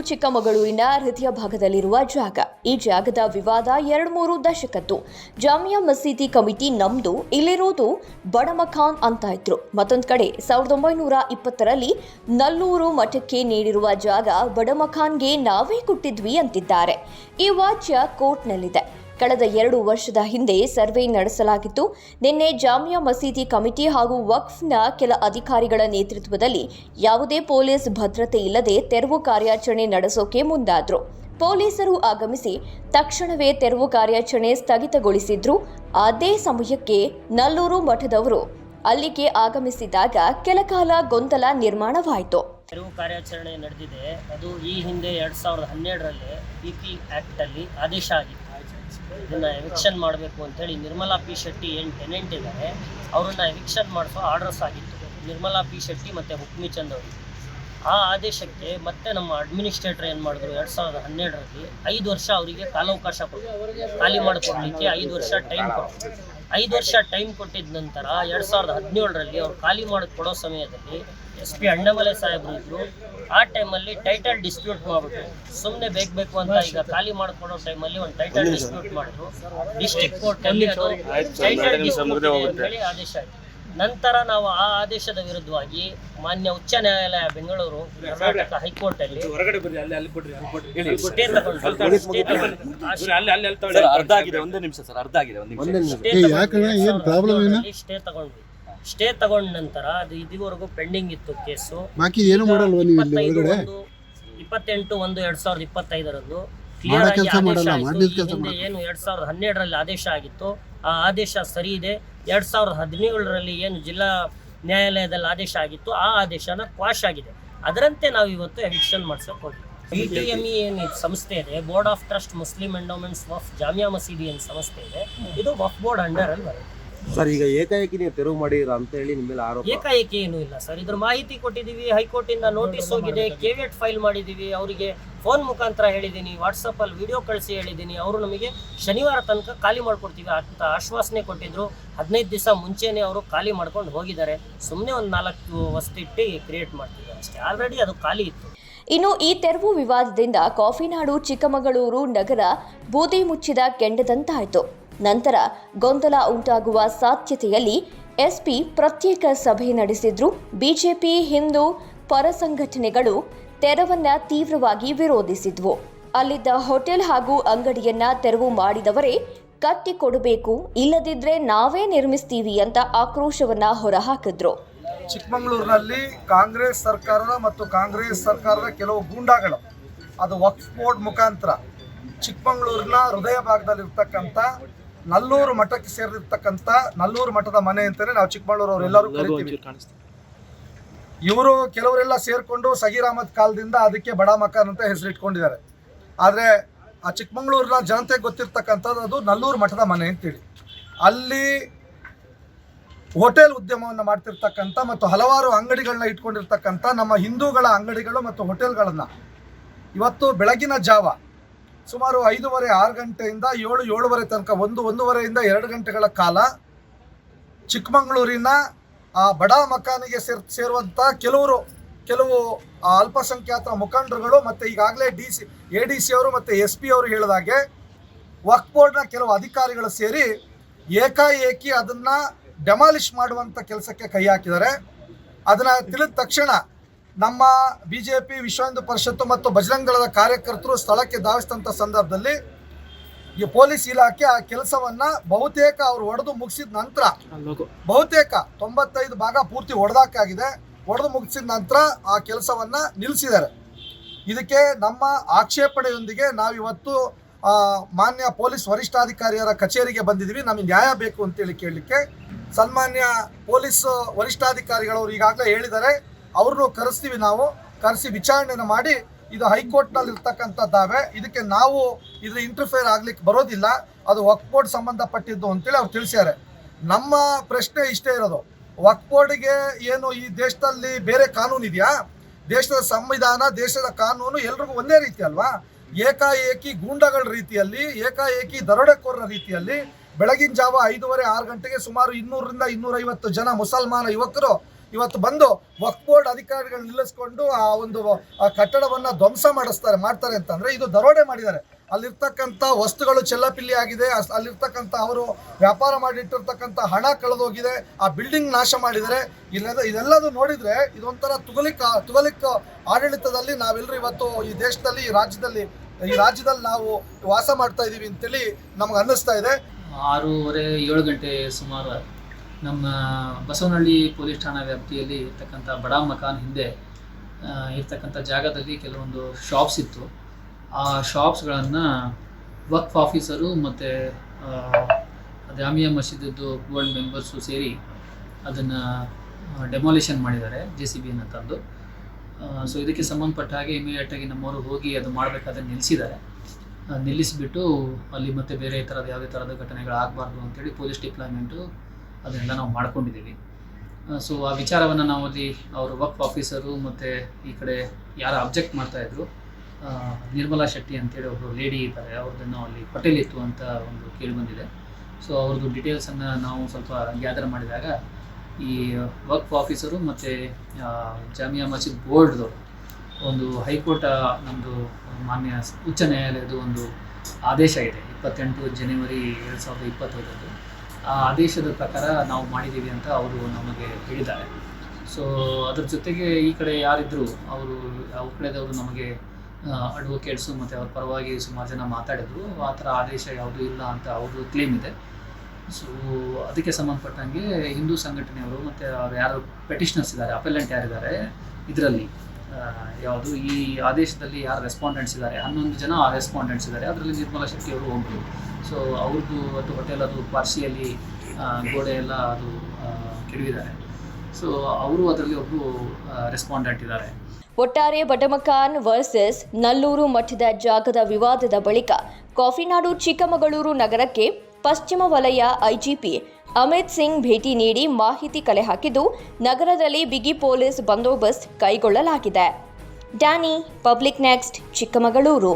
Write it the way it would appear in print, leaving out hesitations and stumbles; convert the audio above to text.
ಚಿಕ್ಕಮಗಳೂರಿನ ಹೃದಯ ಭಾಗದಲ್ಲಿರುವ ಜಾಗ. ಈ ಜಾಗದ ವಿವಾದ 2-3 ದಶಕದ್ದು. ಜಾಮಿಯಾ ಮಸೀದಿ ಕಮಿಟಿ ನಮ್ದು, ಇಲ್ಲಿರೋದು ಬಡಮಖಾನ್ ಅಂತ ಇದ್ರು. ಮತ್ತೊಂದು ಕಡೆ 1920ರಲ್ಲಿ ನಲ್ಲೂರು ಮಠಕ್ಕೆ ನೀಡಿರುವ ಜಾಗ ಬಡಮಖಾನ್ಗೆ ನಾವೇ ಕೊಟ್ಟಿದ್ವಿ ಅಂತಿದ್ದಾರೆ. ಈ ವಾಚ್ಯ ಕೋರ್ಟ್ನಲ್ಲಿದೆ. ಕಳೆದ 2 ವರ್ಷದ ಹಿಂದೆ ಸರ್ವೆ ನಡೆಸಲಾಗಿತ್ತು. ನಿನ್ನೆ ಜಾಮಿಯಾ ಮಸೀದಿ ಕಮಿಟಿ ಹಾಗೂ ವಕ್ಫ್ನ ಕೆಲ ಅಧಿಕಾರಿಗಳ ನೇತೃತ್ವದಲ್ಲಿ ಯಾವುದೇ ಪೊಲೀಸ್ ಭದ್ರತೆ ಇಲ್ಲದೆ ತೆರವು ಕಾರ್ಯಾಚರಣೆ ನಡೆಸೋಕೆ ಮುಂದಾದ್ರು. ಪೊಲೀಸರು ಆಗಮಿಸಿ ತಕ್ಷಣವೇ ತೆರವು ಕಾರ್ಯಾಚರಣೆ ಸ್ಥಗಿತಗೊಳಿಸಿದ್ರು. ಅದೇ ಸಮಯಕ್ಕೆ ನಲ್ಲೂರು ಮಠದವರು ಅಲ್ಲಿಗೆ ಆಗಮಿಸಿದಾಗ ಕೆಲಕಾಲ ಗೊಂದಲ ನಿರ್ಮಾಣವಾಯಿತು. ತೆರವು ಕಾರ್ಯಾಚರಣೆ ನಡೆದಿದೆ. ಅದು ಈ ಹಿಂದೆ 2012ರಲ್ಲಿ PP ಆಕ್ಟ್ ಅಲ್ಲಿ ಆದೇಶ ಆಗಿತ್ತು. ಇದನ್ನ ಎವಿಕ್ಷನ್ ಮಾಡಬೇಕು ಅಂತೇಳಿ ನಿರ್ಮಲಾ ಪಿ ಶೆಟ್ಟಿ ಏನು ಟೆನೆಂಟ್ ಇದ್ದಾರೆ ಅವರನ್ನ ಎವಿಕ್ಷನ್ ಮಾಡಿಸೋ ಆರ್ಡರ್ಸ್ ಆಗಿತ್ತು, ನಿರ್ಮಲಾ ಪಿ ಶೆಟ್ಟಿ ಮತ್ತು ಹುಕ್ಮಿ ಚಂದ್ ಅವರು. ಆ ಆದೇಶಕ್ಕೆ ಮತ್ತೆ ನಮ್ಮ ಅಡ್ಮಿನಿಸ್ಟ್ರೇಟರ್ ಏನು ಮಾಡಿದ್ರು, 2012ರಲ್ಲಿ 5 ವರ್ಷ ಅವರಿಗೆ ಕಾಲಾವಕಾಶ ಕೊಟ್ಟರು. ಖಾಲಿ ಮಾಡಿಕೊಡ್ಲಿಕ್ಕೆ 5 ವರ್ಷ ಟೈಮ್ ಕೊಟ್ಟರು. 5 ವರ್ಷ ಟೈಮ್ ಕೊಟ್ಟಿದ್ದ ನಂತರ 2017ರಲ್ಲಿ ಅವ್ರು ಖಾಲಿ ಮಾಡಿಕೊಡೋ ಸಮಯದಲ್ಲಿ SP ಅಂಡಮಲೆ ಸಾಹೇಬರು ಇದ್ರು. ಆ ಟೈಮಲ್ಲಿ ಟೈಟಲ್ ಡಿಸ್ಪ್ಯೂಟ್ ಮಾಡಿಬಿಟ್ರು. ಸುಮ್ಮನೆ ಬೇಕು ಅಂತ ಈಗ ಖಾಲಿ ಮಾಡಿಕೊಡೋ ಟೈಮಲ್ಲಿ ಒಂದು ಟೈಟಲ್ ಡಿಸ್ಪ್ಯೂಟ್ ಮಾಡಿದ್ರು. ಡಿಸ್ಟ್ರಿಕ್ಟ್ ಕೋರ್ಟಲ್ಲಿ ಅದು ಟೈಟಲ್ ಡಿಸ್ಪ್ಯೂಟ್ ಅಂತೇಳಿ ಆದೇಶ ಆಯಿತು. ನಂತರ ನಾವು ಆ ಆದೇಶದ ವಿರುದ್ಧವಾಗಿ ಮಾನ್ಯ ಉಚ್ಚ ನ್ಯಾಯಾಲಯ ಬೆಂಗಳೂರು ಕರ್ನಾಟಕ ಹೈಕೋರ್ಟಲ್ಲಿ ಸ್ಟೇ ತಗೊಂಡ್ವಿ. ಸ್ಟೇ ತಗೊಂಡ ನಂತರ ಅದು ಇದುವರೆಗೂ ಪೆಂಡಿಂಗ್ ಇತ್ತು ಕೇಸು. 28/1/2025 ಕ್ಲಿಯರ್ ಆಗಿ ಏನು 2012ರಲ್ಲಿ ಆದೇಶ ಆಗಿತ್ತು ಆ ಆದೇಶ ಸರಿ ಇದೆ. 2017ರಲ್ಲಿ ಏನು ಜಿಲ್ಲಾ ನ್ಯಾಯಾಲಯದಲ್ಲಿ ಆದೇಶ ಆಗಿತ್ತು ಆ ಆದೇಶನ ಕ್ವಾಶ್ ಆಗಿದೆ. ಅದರಂತೆ ನಾವು ಇವತ್ತು ಎವಿಕ್ಷನ್ ಮಾಡ್ಸಕ್ಕೆ ಹೋಗಿ BTME ಏನು ಸಂಸ್ಥೆ ಇದೆ, board of trust Muslim endowments Waqf Jamia ಮಸೀದಿ ಏನು ಸಂಸ್ಥೆ ಇದೆ, ಇದು ವಫ್ ಬೋರ್ಡ್ ಅಂಡರ್ ಅಲ್ಲಿ ಬರುತ್ತೆ ಸರ್. ಈಗ ಏಕಾಏಕಿ ನೀವು ತೆರವು ಮಾಡಿರ ಅಂತ ಹೇಳಿ ನಿಮ್ಮ ಮೇಲೆ ಆರೋಪ. ಏಕಾಏಕಿ ಏನೂ ಇಲ್ಲ ಸರ್. ಇದ್ರ ಮಾಹಿತಿ ಕೊಟ್ಟಿದ್ದೀವಿ, ಹೈಕೋರ್ಟಿಂದ ನೋಟಿಸ್ ಹೋಗಿದೆ, ಕೇವಿಯಟ್ ಫೈಲ್ ಮಾಡಿದ್ದೀವಿ, ಅವರಿಗೆ ಫೋನ್ ಮುಖಾಂತರ ಹೇಳಿದ್ದೀನಿ, ವಾಟ್ಸಪ್ಪಲ್ಲಿ ವಿಡಿಯೋ ಕಳಿಸಿ ಹೇಳಿದ್ದೀನಿ. ಅವರು ನಮಗೆ ಶನಿವಾರ ತನಕ ಖಾಲಿ ಮಾಡ್ಕೊಡ್ತೀವಿ ಅಂತ ಆಶ್ವಾಸನೆ ಕೊಟ್ಟಿದ್ರು. 15 ದಿವಸ ಮುಂಚೆನೇ ಅವರು ಖಾಲಿ ಮಾಡ್ಕೊಂಡು ಹೋಗಿದ್ದಾರೆ. ಸುಮ್ಮನೆ ಒಂದು 4 ವಸ್ತಿಟ್ಟು ಕ್ರಿಯೇಟ್ ಮಾಡ್ತಿದ್ದಾರೆ ಅಷ್ಟೇ. ಆಲ್ರೆಡಿ ಅದು ಖಾಲಿ ಇತ್ತು. ಇನ್ನು ಈ ತೆರವು ವಿವಾದದಿಂದ ಕಾಫಿನಾಡು ಚಿಕ್ಕಮಗಳೂರು ನಗರ ಬೂದಿ ಮುಚ್ಚಿದ ಕೆಂಡದಂತಾಯಿತು. ನಂತರ ಗೊಂದಲ ಉಂಟಾಗುವ ಸಾಧ್ಯತೆಯಲ್ಲಿ SP ಪ್ರತ್ಯೇಕ ಸಭೆ ನಡೆಸಿದ್ರು. ಬಿಜೆಪಿ ಹಿಂದೂ ಪರ ಸಂಘಟನೆಗಳು ತೆರವನ್ನ ತೀವ್ರವಾಗಿ ವಿರೋಧಿಸಿದ್ವು. ಅಲ್ಲಿದ್ದ ಹೋಟೆಲ್ ಹಾಗೂ ಅಂಗಡಿಯನ್ನ ತೆರವು ಮಾಡಿದವರೇ ಕಟ್ಟಿಕೊಡಬೇಕು, ಇಲ್ಲದಿದ್ರೆ ನಾವೇ ನಿರ್ಮಿಸ್ತೀವಿ ಅಂತ ಆಕ್ರೋಶವನ್ನ ಹೊರಹಾಕಿದ್ರು. ಚಿಕ್ಕಮಗಳೂರಿನಲ್ಲಿ ಕಾಂಗ್ರೆಸ್ ಸರ್ಕಾರದ ಮತ್ತು ಕಾಂಗ್ರೆಸ್ ಸರ್ಕಾರದ ಕೆಲವು ಗೂಂಡಾಗಳು ಅದು ವಕ್ಫ್ ಬೋರ್ಡ್ ಮುಖಾಂತರ ಚಿಕ್ಕಮಗಳೂರಿನ ಹೃದಯ ಭಾಗದಲ್ಲಿರ್ತಕ್ಕಂಥ ನಲ್ಲೂರು ಮಠಕ್ಕೆ ಸೇರಿರ್ತಕ್ಕಂಥ ನಲ್ಲೂರು ಮಠದ ಮನೆ ಅಂತಲೇ ನಾವು ಚಿಕ್ಕಮಗಳೂರು ಅವರೆಲ್ಲರೂ ಕರಿತೀವಿ. ಇವರು ಕೆಲವರೆಲ್ಲ ಸೇರಿಕೊಂಡು ಸಗೀರ್ ಅಹಮದ್ ಕಾಲದಿಂದ ಅದಕ್ಕೆ ಬಡ ಮಕಾನ್ ಅಂತ ಹೆಸರಿಟ್ಕೊಂಡಿದ್ದಾರೆ. ಆದರೆ ಆ ಚಿಕ್ಕಮಗಳೂರಿನ ಜನತೆಗೆ ಗೊತ್ತಿರ್ತಕ್ಕಂಥದ್ದು ಅದು ನಲ್ಲೂರು ಮಠದ ಮನೆ ಅಂತೇಳಿ. ಅಲ್ಲಿ ಹೋಟೆಲ್ ಉದ್ಯಮವನ್ನು ಮಾಡ್ತಿರ್ತಕ್ಕಂಥ ಮತ್ತು ಹಲವಾರು ಅಂಗಡಿಗಳನ್ನ ಇಟ್ಕೊಂಡಿರ್ತಕ್ಕಂಥ ನಮ್ಮ ಹಿಂದೂಗಳ ಅಂಗಡಿಗಳು ಮತ್ತು ಹೋಟೆಲ್ಗಳನ್ನು ಇವತ್ತು ಬೆಳಗಿನ ಜಾವ ಸುಮಾರು 5:30-6 ಗಂಟೆಯಿಂದ 7-7:30 ತನಕ 1-1:30 2 ಗಂಟೆಗಳ ಕಾಲ ಚಿಕ್ಕಮಗಳೂರಿನ ಆ ಬಡ ಮಕಾನಿಗೆ ಸೇರುವಂಥ ಕೆಲವು ಅಲ್ಪಸಂಖ್ಯಾತ ಮುಖಂಡರುಗಳು ಮತ್ತು ಈಗಾಗಲೇ ADC ಅವರು ಮತ್ತು SP ಅವರು ಹೇಳಿದಾಗೆ ವಕ್ಫ್ ಬೋರ್ಡ್ನ ಕೆಲವು ಅಧಿಕಾರಿಗಳು ಸೇರಿ ಏಕಾಏಕಿ ಅದನ್ನು ಡೆಮಾಲಿಷ್ ಮಾಡುವಂಥ ಕೆಲಸಕ್ಕೆ ಕೈ ಹಾಕಿದ್ದಾರೆ. ಅದನ್ನು ತಿಳಿದ ತಕ್ಷಣ ನಮ್ಮ BJP ವಿಶ್ವ ಹಿಂದೂ ಪರಿಷತ್ತು ಮತ್ತು ಬಜರಂಗ ದಳದ ಕಾರ್ಯಕರ್ತರು ಸ್ಥಳಕ್ಕೆ ಧಾವಿಸಿದಂಥ ಸಂದರ್ಭದಲ್ಲಿ ಈ ಪೊಲೀಸ್ ಇಲಾಖೆ ಆ ಕೆಲಸವನ್ನು ಬಹುತೇಕ ಅವರು ಒಡೆದು ಮುಗಿಸಿದ ನಂತರ, ಬಹುತೇಕ 95 ಭಾಗ ಪೂರ್ತಿ ಒಡೆದು ಮುಗಿಸಿದ ನಂತರ ಆ ಕೆಲಸವನ್ನು ನಿಲ್ಲಿಸಿದ್ದಾರೆ. ಇದಕ್ಕೆ ನಮ್ಮ ಆಕ್ಷೇಪಣೆಯೊಂದಿಗೆ ನಾವಿವತ್ತು ಮಾನ್ಯ ಪೊಲೀಸ್ ವರಿಷ್ಠಾಧಿಕಾರಿಯರ ಕಚೇರಿಗೆ ಬಂದಿದ್ದೀವಿ. ನಮಗೆ ನ್ಯಾಯ ಬೇಕು ಅಂತೇಳಿ ಕೇಳಲಿಕ್ಕೆ ಸನ್ಮಾನ್ಯ ಪೊಲೀಸ್ ವರಿಷ್ಠಾಧಿಕಾರಿಗಳವರು ಈಗಾಗಲೇ ಹೇಳಿದ್ದಾರೆ, ಅವ್ರನ್ನೂ ಕರೆಸಿ ವಿಚಾರಣೆಯನ್ನು ಮಾಡಿ ಇದು ಹೈಕೋರ್ಟ್ನಲ್ಲಿ ಇರ್ತಕ್ಕಂಥದ್ದಾವೆ, ಇದಕ್ಕೆ ನಾವು ಇದ್ರ ಇಂಟರ್ಫಿಯರ್ ಆಗ್ಲಿಕ್ಕೆ ಬರೋದಿಲ್ಲ, ಅದು ವಕ್ಫ್ ಬೋರ್ಡ್ ಸಂಬಂಧಪಟ್ಟಿದ್ದು ಅಂತೇಳಿ ಅವ್ರು ತಿಳಿಸ್ಯಾರೆ. ನಮ್ಮ ಪ್ರಶ್ನೆ ಇಷ್ಟೇ ಇರೋದು, ವಕ್ಫ್ ಬೋರ್ಡ್ಗೆ ಏನು ಈ ದೇಶದಲ್ಲಿ ಬೇರೆ ಕಾನೂನು ಇದೆಯಾ? ದೇಶದ ಸಂವಿಧಾನ, ದೇಶದ ಕಾನೂನು ಎಲ್ರಿಗೂ ಒಂದೇ ರೀತಿ ಅಲ್ವಾ? ಏಕಾಏಕಿ ಗೂಂಡಗಳ ರೀತಿಯಲ್ಲಿ, ಏಕಾಏಕಿ ದರೋಡೆಕೋರರ ರೀತಿಯಲ್ಲಿ ಬೆಳಗಿನ ಜಾವ 5:30-6 ಗಂಟೆಗೆ ಸುಮಾರು 200-250 ಜನ ಮುಸಲ್ಮಾನ ಯುವಕರು ಇವತ್ತು ಬಂದು ವಕ್ಫ್ ಬೋರ್ಡ್ ಅಧಿಕಾರಿಗಳು ನಿಲ್ಲಿಸ್ಕೊಂಡು ಆ ಒಂದು ಆ ಕಟ್ಟಡವನ್ನು ಧ್ವಂಸ ಮಾಡ್ತಾರೆ ಅಂತಂದರೆ ಇದು ದರೋಡೆ ಮಾಡಿದ್ದಾರೆ. ಅಲ್ಲಿರ್ತಕ್ಕಂಥ ವಸ್ತುಗಳು ಚೆಲ್ಲಪಿಲ್ಲಿ ಆಗಿದೆ, ಅಲ್ಲಿರ್ತಕ್ಕಂಥ ಅವರು ವ್ಯಾಪಾರ ಮಾಡಿಟ್ಟಿರ್ತಕ್ಕಂಥ ಹಣ ಕಳೆದೋಗಿದೆ, ಆ ಬಿಲ್ಡಿಂಗ್ ನಾಶ ಮಾಡಿದ್ದಾರೆ. ಇದೆಲ್ಲದು ನೋಡಿದರೆ ಇದೊಂಥರ ತುಗಲಿಕ್ ಆಡಳಿತದಲ್ಲಿ ನಾವೆಲ್ಲರೂ ಇವತ್ತು ಈ ದೇಶದಲ್ಲಿ ಈ ರಾಜ್ಯದಲ್ಲಿ ನಾವು ವಾಸ ಮಾಡ್ತಾ ಇದ್ದೀವಿ ಅಂತೇಳಿ ನಮ್ಗೆ ಅನ್ನಿಸ್ತಾ ಇದೆ. 6:30-7 ಗಂಟೆ ಸುಮಾರು ನಮ್ಮ ಬಸವನಹಳ್ಳಿ ಪೊಲೀಸ್ ಠಾಣಾ ವ್ಯಾಪ್ತಿಯಲ್ಲಿ ಇರ್ತಕ್ಕಂಥ ಬಡಾ ಮಕಾನ್ ಹಿಂದೆ ಇರ್ತಕ್ಕಂಥ ಜಾಗದಲ್ಲಿ ಕೆಲವೊಂದು ಶಾಪ್ಸ್ ಇತ್ತು. ಆ ಶಾಪ್ಸ್ಗಳನ್ನು ವಕ್ಫ್ ಆಫೀಸರು ಮತ್ತು ಜಾಮಿಯಾ ಮಸೀದಿದ್ದು ಬೋರ್ಡ್ ಮೆಂಬರ್ಸು ಸೇರಿ ಅದನ್ನು ಡೆಮಾಲಿಷನ್ ಮಾಡಿದ್ದಾರೆ JCBಯನ್ನು ತಂದು. ಸೊ ಇದಕ್ಕೆ ಸಂಬಂಧಪಟ್ಟ ಹಾಗೆ ಇಮಿಡಿಯೇಟಾಗಿ ನಮ್ಮವರು ಹೋಗಿ ಅದು ಮಾಡಬೇಕಾದ್ರೆ ನಿಲ್ಲಿಸಿಬಿಟ್ಟು ಅಲ್ಲಿ ಮತ್ತೆ ಬೇರೆ ಥರದ ಯಾವುದೇ ಥರದ ಘಟನೆಗಳಾಗಬಾರ್ದು ಅಂತೇಳಿ ಪೊಲೀಸ್ ಡಿಪ್ಲಾಯ್ಮೆಂಟು ಅದನ್ನೆಲ್ಲ ನಾವು ಮಾಡ್ಕೊಂಡಿದ್ದೀವಿ. ಸೊ ಆ ವಿಚಾರವನ್ನು ನಾವು ಅಲ್ಲಿ ಅವರು ವಕ್ಫ್ ಆಫೀಸರು ಮತ್ತು ಈ ಕಡೆ ಯಾರು ಅಬ್ಜೆಕ್ಟ್ ಮಾಡ್ತಾಯಿದ್ರು ನಿರ್ಮಲಾ ಶೆಟ್ಟಿ ಅಂತೇಳಿ ಒಬ್ಬರು ಲೇಡಿ ಇದ್ದಾರೆ, ಅವ್ರದ್ದನ್ನು ಅಲ್ಲಿ ಹೋಟೆಲ್ ಇತ್ತು ಅಂತ ಒಂದು ಕೇಳಿ ಬಂದಿದೆ. ಸೊ ಅವ್ರದ್ದು ಡೀಟೇಲ್ಸನ್ನು ನಾವು ಸ್ವಲ್ಪ ಗ್ಯಾದರ್ ಮಾಡಿದಾಗ ಈ ವಕ್ಫ್ ಆಫೀಸರು ಮತ್ತು ಜಾಮಿಯಾ ಮಸೀದ್ ಬೋರ್ಡ್ದವರು ಒಂದು ಹೈಕೋರ್ಟ್ ನಮ್ಮದು ಮಾನ್ಯ ಉಚ್ಚ ನ್ಯಾಯಾಲಯದ ಒಂದು ಆದೇಶ ಇದೆ 28 ಜನವರಿ 2025. ಆ ಆದೇಶದ ಪ್ರಕಾರ ನಾವು ಮಾಡಿದ್ದೀವಿ ಅಂತ ಅವರು ನಮಗೆ ಹೇಳಿದ್ದಾರೆ. ಸೊ ಅದ್ರ ಜೊತೆಗೆ ಈ ಕಡೆ ಯಾರಿದ್ದರು ಅವ್ರ ಕಡೆದವರು ನಮಗೆ ಅಡ್ವೊಕೇಟ್ಸು ಮತ್ತು ಅವ್ರ ಪರವಾಗಿ ಸುಮಾರು ಜನ ಮಾತಾಡಿದ್ರು. ಆ ಥರ ಆದೇಶ ಯಾವುದೂ ಇಲ್ಲ ಅಂತ ಅವ್ರದ್ದು ಕ್ಲೇಮ್ ಇದೆ. ಸೊ ಅದಕ್ಕೆ ಸಂಬಂಧಪಟ್ಟಂಗೆ ಹಿಂದೂ ಸಂಘಟನೆಯವರು ಮತ್ತು ಅವ್ರು ಯಾರು ಪೆಟಿಷನರ್ಸ್ ಇದ್ದಾರೆ, ಅಪೆಲೆಂಟ್ ಯಾರಿದ್ದಾರೆ ಇದರಲ್ಲಿ ಯಾವುದು ಈ ಆದೇಶದಲ್ಲಿ ಯಾರು ರೆಸ್ಪಾಂಡೆಂಟ್ಸ್ ಇದ್ದಾರೆ 11 ಜನ ರೆಸ್ಪಾಂಡೆಂಟ್ಸ್ ಇದ್ದಾರೆ. ಅದರಲ್ಲಿ ನಿರ್ಮಲಾ ಶೆಟ್ಟಿ ಅವರು ಒಬ್ಬರು. ಸೊ ಅವ್ರದ್ದು ಅದು ಹೋಟೆಲ್ ಅದು ಪಾರ್ಸಿಯಲ್ಲಿ ಗೋಡೆ ಎಲ್ಲ ಅದು ಕೆಡವಿದ್ದಾರೆ. ಸೊ ಅವರು ಅದರಲ್ಲಿ ಒಬ್ಬರು ರೆಸ್ಪಾಂಡೆಂಟ್ ಇದ್ದಾರೆ. ಒಟ್ಟಾರೆ ಬಡಮಕಾನ್ ವರ್ಸಸ್ ನಲ್ಲೂರು ಮಠದ ಜಾಗದ ವಿವಾದದ ಬಳಿಕ ಕಾಫಿನಾಡು ಚಿಕ್ಕಮಗಳೂರು ನಗರಕ್ಕೆ ಪಶ್ಚಿಮ ವಲಯ ಐಜಿಪಿ ಅಮಿತ್ ಸಿಂಗ್ ಭೇಟಿ ನೀಡಿ ಮಾಹಿತಿ ಕಲೆ ಹಾಕಿದ್ದು ನಗರದಲ್ಲಿ ಬಿಗಿ ಪೊಲೀಸ್ ಬಂದೋಬಸ್ತ್ ಕೈಗೊಳ್ಳಲಾಗಿದೆ. Danny, public next, Chikkamagaluru.